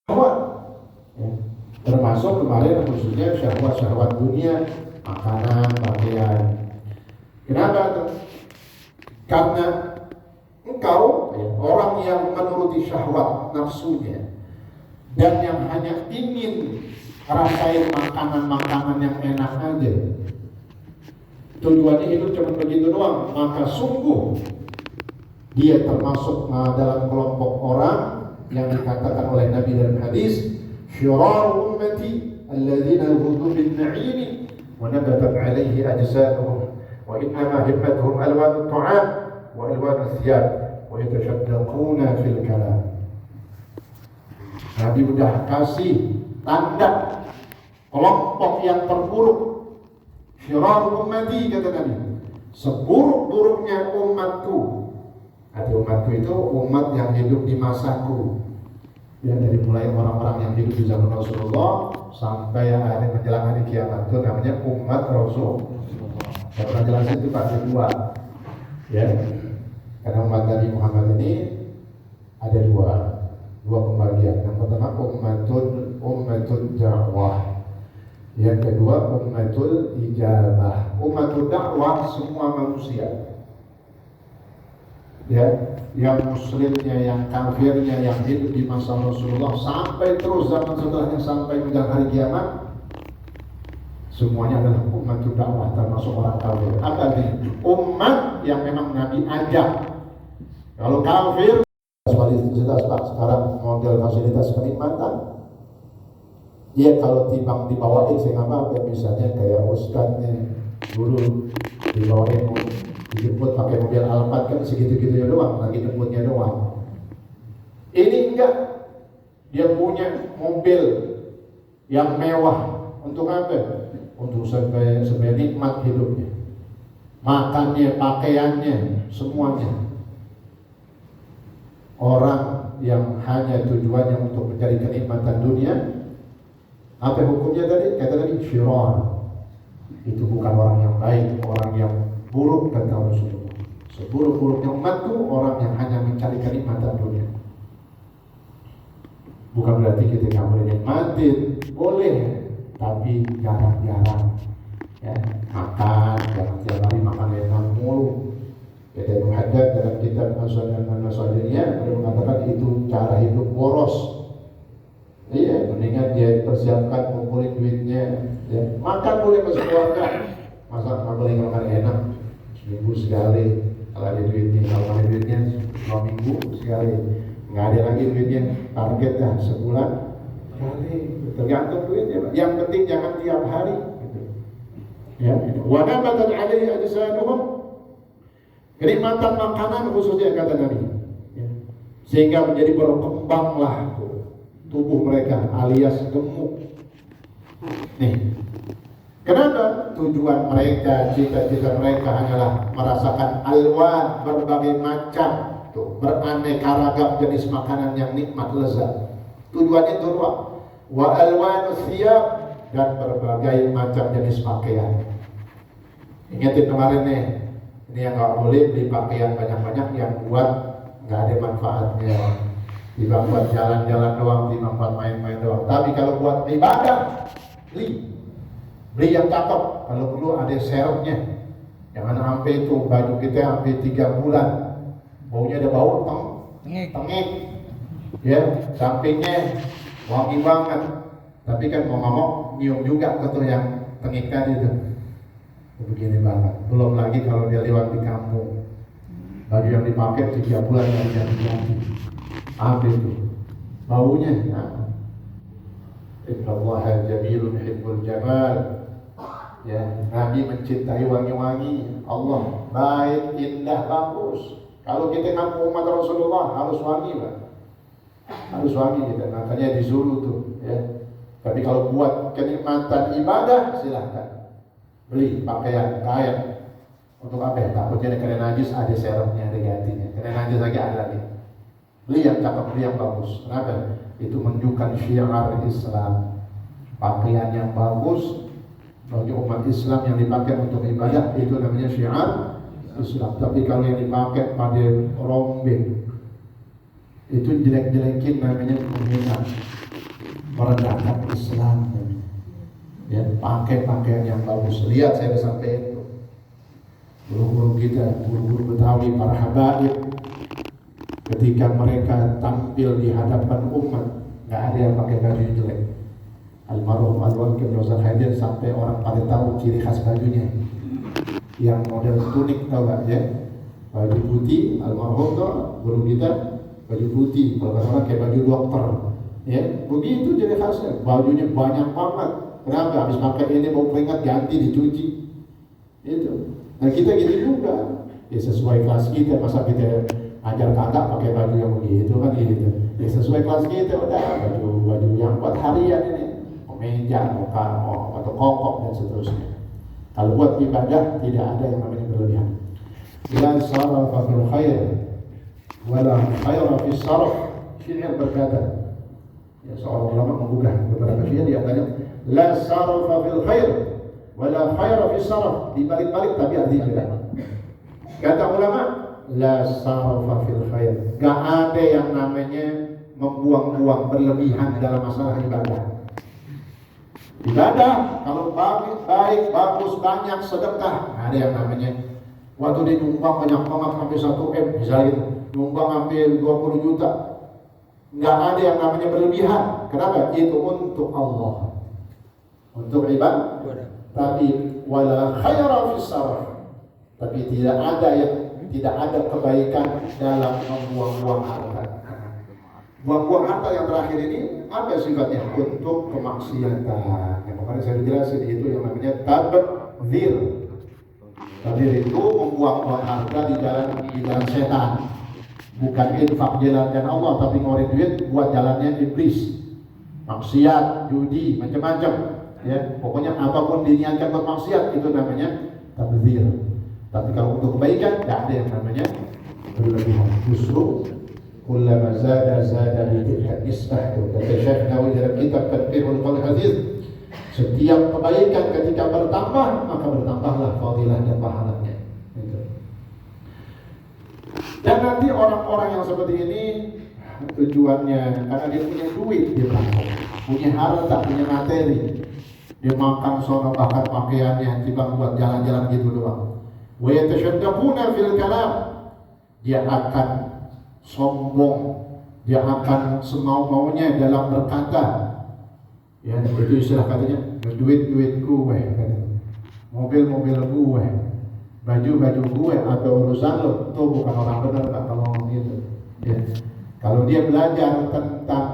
syahwat. Ya. Termasuk kemarin khususnya syahwat-syahwat dunia, makanan, pakaian. Kenapa? Karena engkau orang yang menuruti syahwat nafsunya dan yang hanya ingin rasain makanan-makanan yang enak aja, tujuannya hidup cuma begitu doang, maka sungguh dia termasuk dalam kelompok orang yang dikatakan oleh Nabi dalam hadis, syirar ummati alladzina hudu bin na'im wa nabatat alaihi ajsaduhum wa innama himmatuhum alwanu ta'am wa alwanu thiyab wa yatashaddaquna fil kalam. Nabi udah kasih tanda kelompok yang terburuk, syirar ummati, kata Nabi, seburuk-buruknya umatku. Arti umatku itu umat yang hidup di masaku. Ya, dari mulai orang-orang yang hidup di zaman Rasulullah sampai hari menjelang hari kiamat, itu namanya umat Rasul. Saya pernah jelasin itu ada dua. Ya, karena umat Nabi Muhammad ini ada dua pembagian. Yang pertama ummatul dakwah. Yang kedua ummatul ijabah. Ummatul dakwah semua manusia. Ya, yang muslimnya, yang kafirnya, yang hidup di masa Rasulullah sampai terus zaman setelahnya sampai menjelang hari kiamat, semuanya adalah umat dakwah, termasuk orang kafir. Apa artinya? Umat yang memang Nabi ajak. Kalau kafir, fasilitas Pak sekarang model fasilitas kenikmatan. Ya kalau timbang dibawain saya nggak apa-apa, misalnya kayak ustadznya dulu dibawain dijemput pakai mobil Alphard kan segitu-gitunya doang, lagi jemputnya doang. Ini enggak, dia punya mobil yang mewah. Untuk apa? Untuk supaya nikmat hidupnya, makannya, pakaiannya, semuanya. Orang yang hanya tujuannya untuk mencari kenikmatan dunia, apa hukumnya tadi? Kata tadi syirar. Itu bukan orang yang baik, orang yang buruk, kata Rasulullah. Seburuk-buruknya umatku orang yang hanya mencari kenikmatan dunia. Bukan berarti kita nggak boleh nikmatin, boleh, tapi jarang-jarang. Ya, makan, jangan tiap hari makan enak mulu. Kata Ibnu Haddad dalam kitab An-Nasadiyah, beliau mengatakan itu cara hidup boros. Iya, mendingan dia persiapkan kumpulin duitnya. Ya, makan boleh masuk keluarga, masa nggak boleh makan enak seminggu sekali. Kalau ada duitnya, kalau ada duitnya 2 minggu sekali. Nggak ada lagi duitnya, target dah sebulan sekali. Tergantung duitnya. Yang penting jangan tiap hari. Gitu. Ya, wa nabatan alaihi ajsaduhum, kenikmatan makanan khususnya kata Nabi. Ya. Sehingga menjadi berkembanglah tubuh mereka alias gemuk. Nih, kenapa? Tujuan mereka, cita-cita mereka hanyalah merasakan alwan, berbagai macam, beraneka ragam jenis makanan yang nikmat lezat. Tujuannya itu doang. Wa alwanu thiyab, dan berbagai macam jenis pakaian. Ingatin kemarin nih, ini yang nggak boleh beli pakaian banyak-banyak yang buat nggak ada manfaatnya. Tidak buat jalan-jalan doang, tidak buat main-main doang. Tapi kalau buat ibadah, beli yang cakep. Kalau perlu ada serepnya. Jangan sampai itu baju kita sampai 3 bulan baunya ada bau tengik. Ya, sampingnya wangi banget. Tapi kan mau ngomong nyium juga ke tuh yang tengik tadi itu. Begini banget. Belum lagi kalau dia lewat di kampung, baju yang dipakai 3 bulan yang ganti. Apa itu? Baunya. Innallaha jamilun yuhibbul jamal. Ya, Nabi mencintai wangi-wangi. Allah baik, indah, bagus. Kalau kita ngaku umat Rasulullah harus wangi, Pak. Harus wangi kita. Makanya disuruh tuh, ya. Tapi kalau buat kenikmatan ibadah silahkan. Beli pakaian kain. Untuk apa ya? Takutnya kena najis, ada serumnya, ada gantinya. Kena najis lagi ada lagi. Beli yang cakep, beli yang bagus. Kenapa? Itu menunjukkan syiar Islam. Pakaian yang bagus bagi umat Islam yang dipakai untuk ibadah itu namanya syiar Islam. Tapi kalau yang dipakai pada rombeng, itu jelek-jelekin namanya penghinaan. merendahkan Islam. Ya, pakai pakaian yang bagus. Lihat saya sampai itu. Guru-guru kita, guru-guru Betawi, para habaib, ketika mereka tampil di hadapan umat, nggak ada yang pakai baju jelek. Almarhum Al-Wakil Rozak Hadir sampai orang pada tahu ciri khas bajunya. Yang model tunik, tahu nggak ya? Baju putih, almarhum tuh guru kita baju putih, kalau orang kayak baju dokter. Ya, begitu ciri khasnya. Bajunya banyak banget. Kenapa? Habis pakai ini mau keringat ganti dicuci. Itu. Nah kita gitu juga. Ya sesuai kelas kita, masa kita ajar kakak pakai baju yang begitu kan gitu. Ya sesuai kelas kita udah baju yang buat harian ini, kemeja, atau koko dan seterusnya. Kalau buat ibadah tidak ada yang namanya berlebihan. La sarafa fil khair wala khaira fis sarf. Syair berkata, ya seorang ulama menggugah beberapa syair di antaranya la sarafa fil khair wala khaira fis sarf. Dibalik-balik tapi artinya beda. Kata ulama, la sarafa fil khair, gak ada yang namanya membuang-buang berlebihan dalam masalah ibadah. Ibadah kalau baik, bagus, banyak, sedekah, ada yang namanya waktu dia nyumbang banyak banget sampai 1 M misalnya, nyumbang hampir 20 juta, nggak ada yang namanya berlebihan. Kenapa? Itu untuk Allah, untuk ibadah. Tapi wala khaira fis sarf, tapi tidak ada kebaikan dalam membuang-buang harta. Buang-buang harta yang terakhir ini apa sifatnya? Untuk kemaksiatan. Yang kemarin saya jelasin itu yang namanya tabdzir. Tabdzir itu membuang-buang harta di jalan setan. Bukan infak jalannya Allah, tapi ngeluarin duit buat jalannya iblis. Maksiat, judi, macam-macam. Ya, pokoknya apapun diniatkan buat maksiat itu namanya tabdzir. Tapi kalau untuk kebaikan tidak ada yang namanya berlebihan. Justru kullama zada bitilka islah. Kata Syekh Nawawi dalam kitab Tadbirul Qaul Hadis, setiap kebaikan ketika bertambah maka bertambahlah fadilah dan pahalanya. Dan nanti orang-orang yang seperti ini tujuannya karena dia punya duit, dia berangkat, punya harta, punya materi, dia makan sono bahkan pakaiannya tiba buat jalan-jalan gitu doang. Wa yatashaddaquna fil kalam, dia akan sombong, dia akan semau-maunya dalam berkata. Ya, itu istilah katanya, duit gue, mobil gue, baju gue, atau urusan lo, itu bukan orang benar kalau ngomong gitu. Ya. Kalau dia belajar tentang